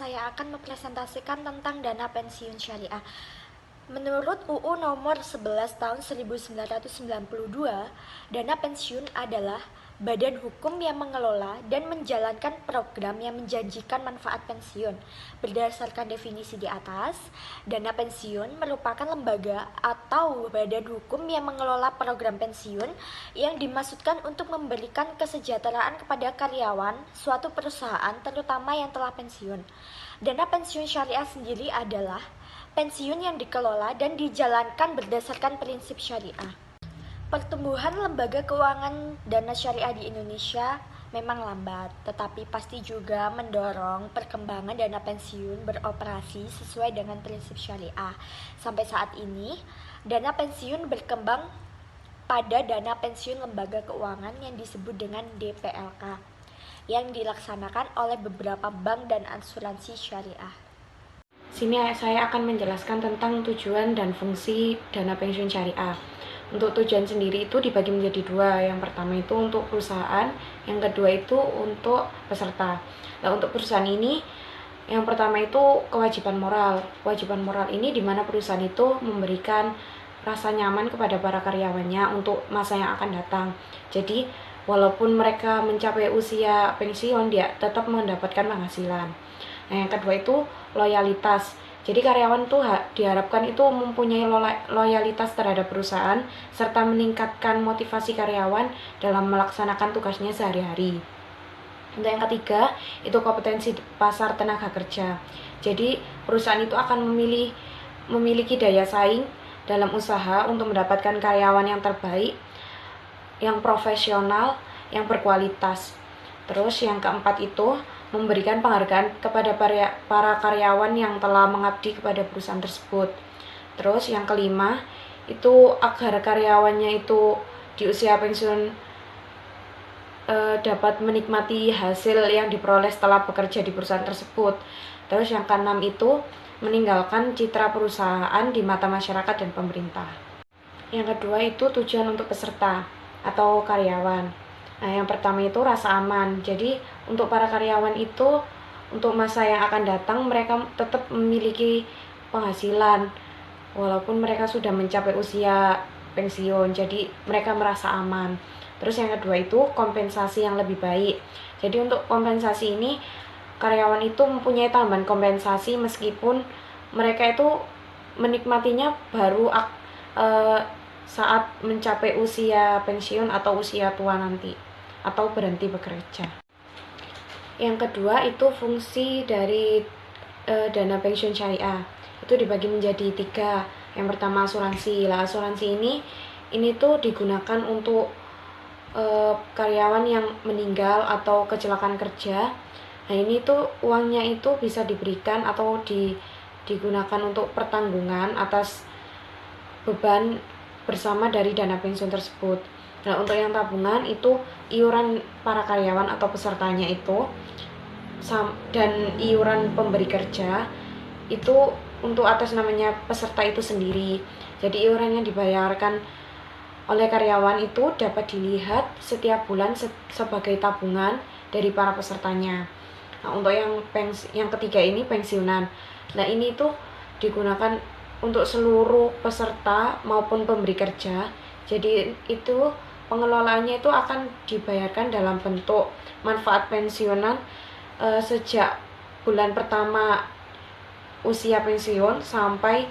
saya akan mempresentasikan tentang dana pensiun syariah. Menurut UU nomor 11 tahun 1992, dana pensiun adalah badan hukum yang mengelola dan menjalankan program yang menjanjikan manfaat pensiun. Berdasarkan definisi di atas, dana pensiun merupakan lembaga atau badan hukum yang mengelola program pensiun yang dimaksudkan untuk memberikan kesejahteraan kepada karyawan suatu perusahaan terutama yang telah pensiun. Dana pensiun syariah sendiri adalah pensiun yang dikelola dan dijalankan berdasarkan prinsip syariah. Pertumbuhan lembaga keuangan dana syariah di Indonesia memang lambat, tetapi pasti juga mendorong perkembangan dana pensiun beroperasi sesuai dengan prinsip syariah. Sampai saat ini, dana pensiun berkembang pada dana pensiun lembaga keuangan yang disebut dengan DPLK, yang dilaksanakan oleh beberapa bank dan asuransi syariah. Sini saya akan menjelaskan tentang tujuan dan fungsi dana pensiun syariah. Untuk tujuan sendiri itu dibagi menjadi dua. Yang pertama itu untuk perusahaan, yang kedua itu untuk peserta. Nah, untuk perusahaan ini, yang pertama itu kewajiban moral. Kewajiban moral ini di mana perusahaan itu memberikan rasa nyaman kepada para karyawannya untuk masa yang akan datang. Jadi, walaupun mereka mencapai usia pensiun, dia tetap mendapatkan penghasilan. Nah, yang kedua itu loyalitas. Jadi karyawan tuh diharapkan itu mempunyai loyalitas terhadap perusahaan serta meningkatkan motivasi karyawan dalam melaksanakan tugasnya sehari-hari. Untuk yang ketiga, itu kompetensi pasar tenaga kerja. Jadi perusahaan itu akan memiliki daya saing dalam usaha untuk mendapatkan karyawan yang terbaik, yang profesional, yang berkualitas. Terus yang keempat itu memberikan penghargaan kepada para karyawan yang telah mengabdi kepada perusahaan tersebut. Terus yang kelima itu agar karyawannya itu di usia pensiun dapat menikmati hasil yang diperoleh setelah bekerja di perusahaan tersebut. Terus yang keenam itu meninggalkan citra perusahaan di mata masyarakat dan pemerintah. Yang kedua itu tujuan untuk peserta atau karyawan. Nah, yang pertama itu rasa aman. Jadi, untuk para karyawan itu, untuk masa yang akan datang, mereka tetap memiliki penghasilan. Walaupun mereka sudah mencapai usia pensiun, jadi mereka merasa aman. Terus yang kedua itu kompensasi yang lebih baik. Jadi, untuk kompensasi ini, karyawan itu mempunyai tambahan kompensasi meskipun mereka itu menikmatinya baru saat mencapai usia pensiun atau usia tua nanti atau berhenti bekerja. Yang kedua itu fungsi dari dana pensiun syariah. Itu dibagi menjadi tiga. Yang pertama asuransi. Lah asuransi ini tuh digunakan untuk karyawan yang meninggal atau kecelakaan kerja. Nah, ini tuh uangnya itu bisa diberikan atau digunakan untuk pertanggungan atas beban bersama dari dana pensiun tersebut. Nah, untuk yang tabungan itu iuran para karyawan atau pesertanya itu dan iuran pemberi kerja itu untuk atas namanya peserta itu sendiri. Jadi iuran yang dibayarkan oleh karyawan itu dapat dilihat setiap bulan sebagai tabungan dari para pesertanya. Nah, untuk yang ketiga ini pensiunan. Nah, ini tuh digunakan untuk seluruh peserta maupun pemberi kerja. Jadi itu pengelolaannya itu akan dibayarkan dalam bentuk manfaat pensiunan sejak bulan pertama usia pensiun sampai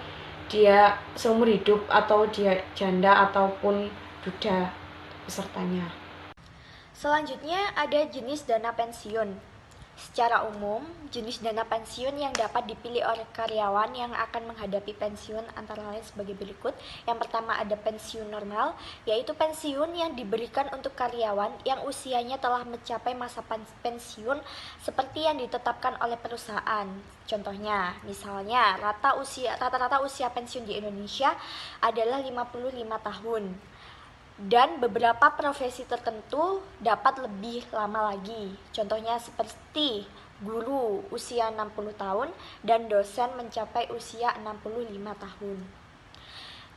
dia seumur hidup atau dia janda ataupun duda pesertanya. Selanjutnya ada jenis dana pensiun. Secara umum, jenis dana pensiun yang dapat dipilih oleh karyawan yang akan menghadapi pensiun antara lain sebagai berikut. Yang pertama ada pensiun normal, yaitu pensiun yang diberikan untuk karyawan yang usianya telah mencapai masa pensiun seperti yang ditetapkan oleh perusahaan. Contohnya, misalnya rata-rata usia pensiun di Indonesia adalah 55 tahun. Dan beberapa profesi tertentu dapat lebih lama lagi. Contohnya seperti guru usia 60 tahun dan dosen mencapai usia 65 tahun.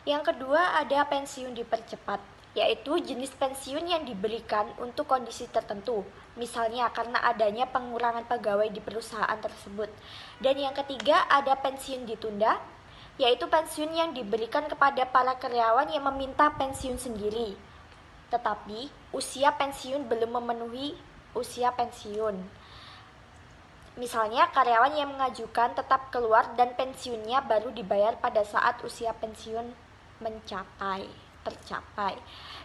Yang kedua ada pensiun dipercepat, yaitu jenis pensiun yang diberikan untuk kondisi tertentu, misalnya karena adanya pengurangan pegawai di perusahaan tersebut. Dan yang ketiga ada pensiun ditunda, yaitu pensiun yang diberikan kepada para karyawan yang meminta pensiun sendiri, tetapi usia pensiun belum memenuhi usia pensiun. Misalnya karyawan yang mengajukan tetap keluar dan pensiunnya baru dibayar pada saat usia pensiun tercapai.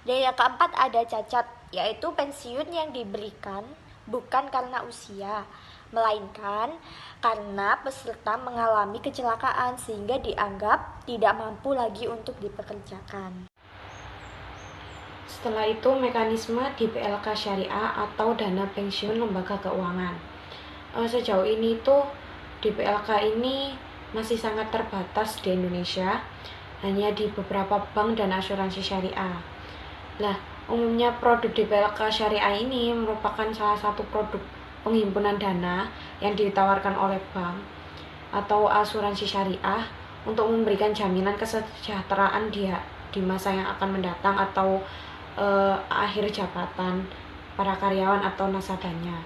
Dan yang keempat ada cacat, yaitu pensiun yang diberikan bukan karena usia, melainkan karena peserta mengalami kecelakaan sehingga dianggap tidak mampu lagi untuk dipekerjakan. Setelah itu mekanisme DPLK Syariah atau dana pensiun lembaga keuangan. Sejauh ini tuh DPLK ini masih sangat terbatas di Indonesia, hanya di beberapa bank dan asuransi syariah. Nah, umumnya produk DPLK Syariah ini merupakan salah satu produk penghimpunan dana yang ditawarkan oleh bank atau asuransi syariah untuk memberikan jaminan kesejahteraan dia di masa yang akan mendatang atau akhir jabatan para karyawan atau nasabahnya.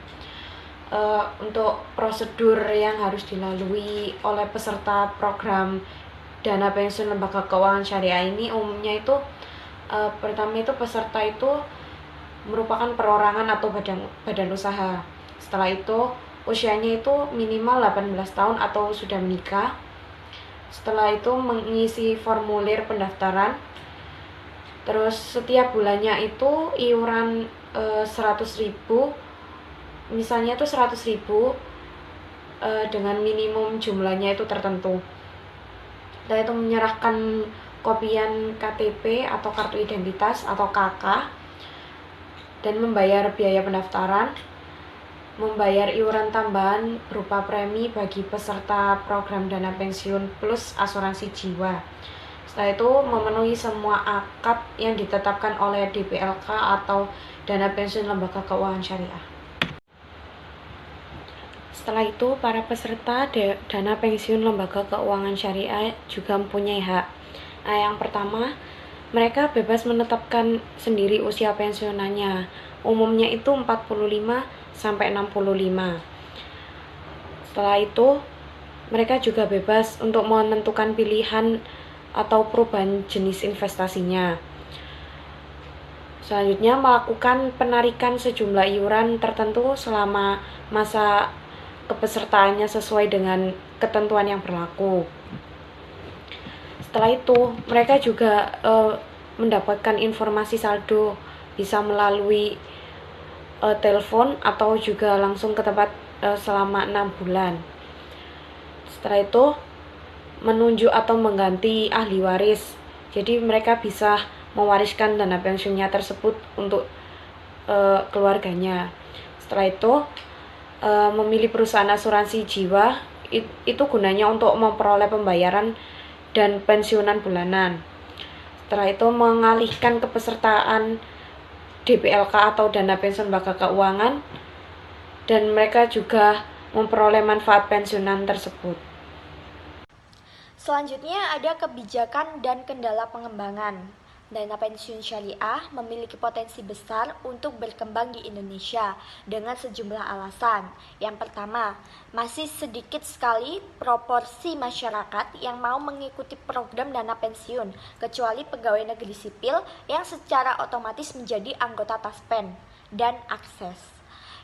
Untuk prosedur yang harus dilalui oleh peserta program dana pensiun lembaga keuangan syariah ini umumnya itu pertama itu peserta itu merupakan perorangan atau badan usaha. Setelah itu usianya itu minimal 18 tahun atau sudah menikah. Setelah itu mengisi formulir pendaftaran. Terus setiap bulannya itu iuran 100.000, misalnya itu 100.000 dengan minimum jumlahnya itu tertentu. Setelah itu menyerahkan kopian KTP atau kartu identitas atau KK dan membayar biaya pendaftaran, membayar iuran tambahan berupa premi bagi peserta program dana pensiun plus asuransi jiwa. Setelah itu memenuhi semua akad yang ditetapkan oleh DPLK atau dana pensiun lembaga keuangan syariah. Setelah itu, para peserta dana pensiun lembaga keuangan syariah juga mempunyai hak. Yang pertama, mereka bebas menetapkan sendiri usia pensiunannya. Umumnya itu 45 sampai 65. Setelah itu, mereka juga bebas untuk menentukan pilihan atau perubahan jenis investasinya. Selanjutnya, melakukan penarikan sejumlah iuran tertentu selama masa kepesertaannya sesuai dengan ketentuan yang berlaku. Setelah itu, mereka juga mendapatkan informasi saldo bisa melalui telepon atau juga langsung ke tempat selama 6 bulan. Setelah itu, menunjuk atau mengganti ahli waris. Jadi mereka bisa mewariskan dana pensiunnya tersebut untuk keluarganya. Setelah itu, memilih perusahaan asuransi jiwa itu gunanya untuk memperoleh pembayaran dan pensiunan bulanan. Setelah itu mengalihkan kepesertaan DPLK atau dana pensiun lembaga keuangan dan mereka juga memperoleh manfaat pensiunan tersebut. Selanjutnya ada kebijakan dan kendala pengembangan. Dana pensiun syariah memiliki potensi besar untuk berkembang di Indonesia dengan sejumlah alasan. Yang pertama, masih sedikit sekali proporsi masyarakat yang mau mengikuti program dana pensiun, kecuali pegawai negeri sipil yang secara otomatis menjadi anggota Taspen dan akses.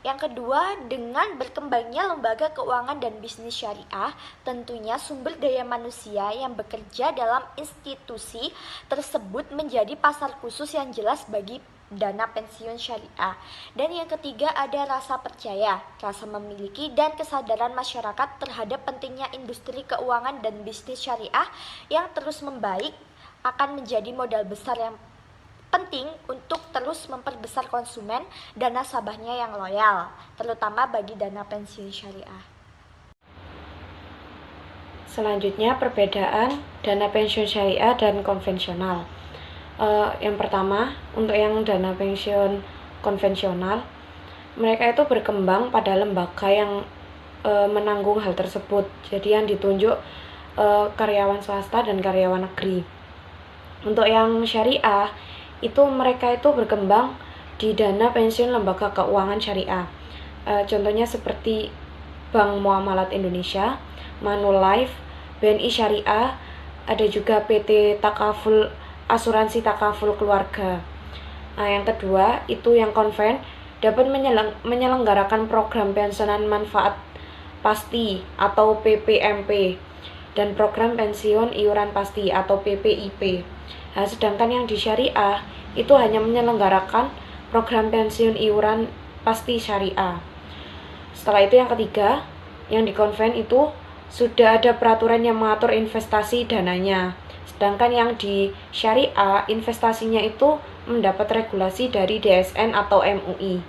Yang kedua, dengan berkembangnya lembaga keuangan dan bisnis syariah, tentunya sumber daya manusia yang bekerja dalam institusi tersebut menjadi pasar khusus yang jelas bagi dana pensiun syariah. Dan yang ketiga ada rasa percaya, rasa memiliki dan kesadaran masyarakat terhadap pentingnya industri keuangan dan bisnis syariah yang terus membaik akan menjadi modal besar yang penting untuk terus memperbesar konsumen dan nasabahnya yang loyal, terutama bagi dana pensiun syariah. Selanjutnya, perbedaan dana pensiun syariah dan konvensional. Yang pertama, untuk yang dana pensiun konvensional, mereka itu berkembang pada lembaga yang menanggung hal tersebut. Jadi yang ditunjuk karyawan swasta dan karyawan negeri. Untuk yang syariah, itu mereka itu berkembang di dana pensiun lembaga keuangan syariah. Contohnya seperti Bank Muamalat Indonesia, Manulife, BNI Syariah, ada juga PT Takaful, Asuransi Takaful Keluarga. Yang kedua itu yang konven dapat menyelenggarakan program pensiunan manfaat pasti atau PPMP dan program pensiun iuran pasti atau PPIP. Sedangkan yang di syariah itu hanya menyelenggarakan program pensiun iuran pasti syariah. Setelah itu yang ketiga, yang di konven itu sudah ada peraturan yang mengatur investasi dananya. Sedangkan yang di syariah investasinya itu mendapat regulasi dari DSN atau MUI.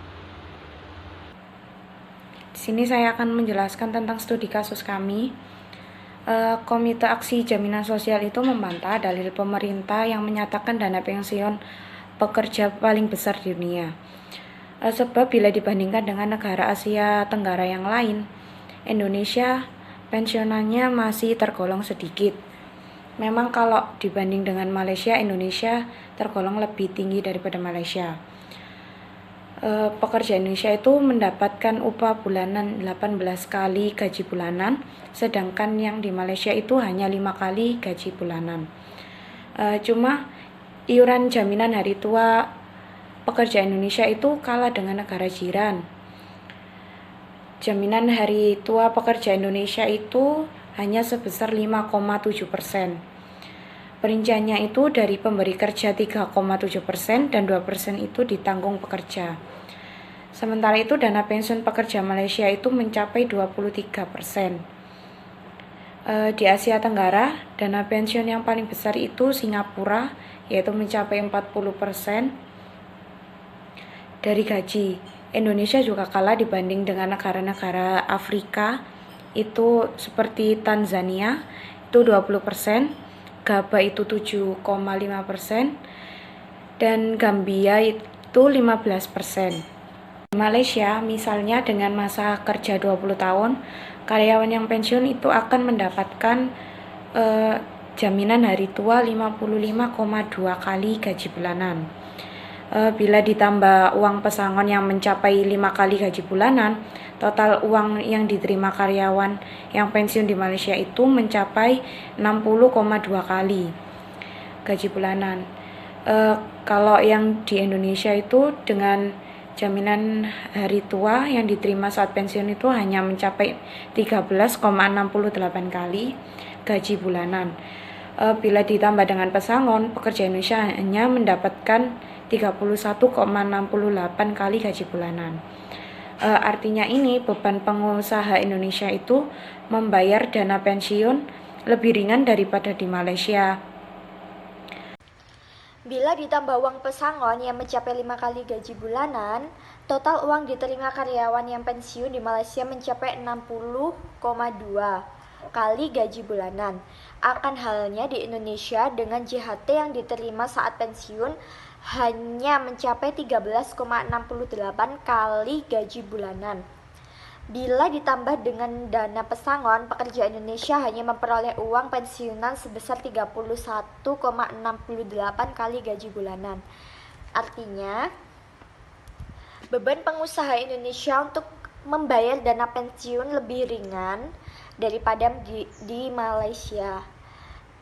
Di sini saya akan menjelaskan tentang studi kasus kami. Komite Aksi Jaminan Sosial itu membantah dalil pemerintah yang menyatakan dana pensiun pekerja paling besar di dunia. Sebab bila dibandingkan dengan negara Asia Tenggara yang lain, Indonesia pensiunannya masih tergolong sedikit. Memang kalau dibanding dengan Malaysia, Indonesia tergolong lebih tinggi daripada Malaysia. Pekerja Indonesia itu mendapatkan upah bulanan 18 kali gaji bulanan, sedangkan yang di Malaysia itu hanya 5 kali gaji bulanan. Cuma iuran jaminan hari tua pekerja Indonesia itu kalah dengan negara jiran. Jaminan hari tua pekerja Indonesia itu hanya sebesar 5,7%. Perinciannya itu dari pemberi kerja 3,7% dan 2% itu ditanggung pekerja. Sementara itu dana pensiun pekerja Malaysia itu mencapai 23%. Di Asia Tenggara, dana pensiun yang paling besar itu Singapura, yaitu mencapai 40% dari gaji. Indonesia juga kalah dibanding dengan negara-negara Afrika, itu seperti Tanzania, itu 20%, Gabah itu 7,5%, dan Gambia itu 15%. Di Malaysia, misalnya dengan masa kerja 20 tahun, karyawan yang pensiun itu akan mendapatkan jaminan hari tua 55,2 kali gaji bulanan. Bila ditambah uang pesangon yang mencapai 5 kali gaji bulanan, total uang yang diterima karyawan yang pensiun di Malaysia itu mencapai 60,2 kali gaji bulanan. Kalau yang di Indonesia itu dengan jaminan hari tua yang diterima saat pensiun itu hanya mencapai 13,68 kali gaji bulanan. Bila ditambah dengan pesangon, pekerja Indonesia hanya mendapatkan 31,68 kali gaji bulanan. Artinya ini beban pengusaha Indonesia itu membayar dana pensiun lebih ringan daripada di Malaysia. Bila ditambah uang pesangon yang mencapai 5 kali gaji bulanan, total uang diterima karyawan yang pensiun di Malaysia mencapai 60,2 kali gaji bulanan. Akan halnya di Indonesia dengan JHT yang diterima saat pensiun hanya mencapai 13,68 kali gaji bulanan. Bila ditambah dengan dana pesangon, pekerja Indonesia hanya memperoleh uang pensiunan sebesar 31,68 kali gaji bulanan. Artinya, beban pengusaha Indonesia untuk membayar dana pensiun lebih ringan daripada di Malaysia.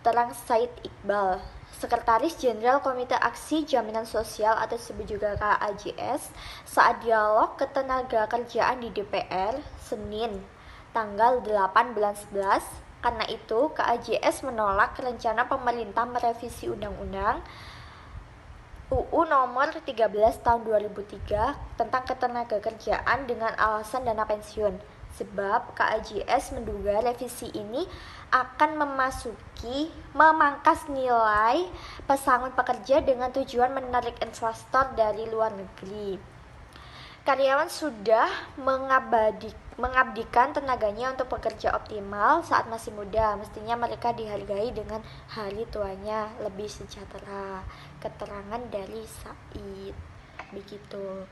Terang Said Iqbal, Sekretaris Jenderal Komite Aksi Jaminan Sosial atau disebut juga KAJS, saat dialog ketenagakerjaan di DPR Senin tanggal 8 bulan 11. Karena itu KAJS menolak rencana pemerintah merevisi Undang-Undang UU Nomor 13 Tahun 2003 tentang ketenagakerjaan dengan alasan dana pensiun. Sebab KAJS menduga revisi ini akan memangkas nilai pesangon pekerja dengan tujuan menarik investor dari luar negeri. Karyawan sudah mengabdikan tenaganya untuk bekerja optimal saat masih muda. Mestinya mereka dihargai dengan hari tuanya lebih sejahtera. Keterangan dari Said. Begitu.